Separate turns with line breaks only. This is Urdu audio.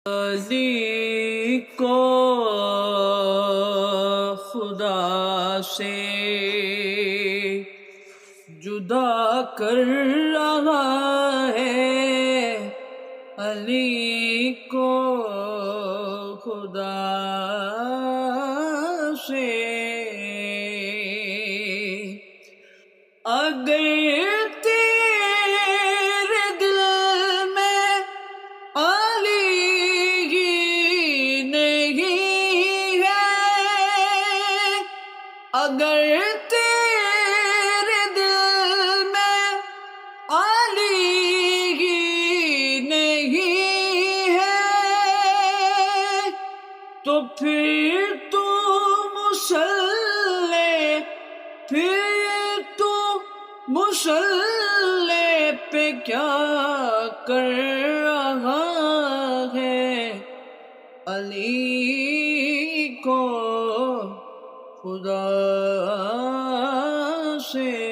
علی کو خدا سے جدا کر رہا ہے، علی کو خدا سے۔ اگر تیرے دل میں علی ہی نہیں ہے، اگر تیرے دل میں علی ہی نہیں ہے، تو پھر تو مصلی پہ کیا کر رہا ہے، علی کو خدا سے۔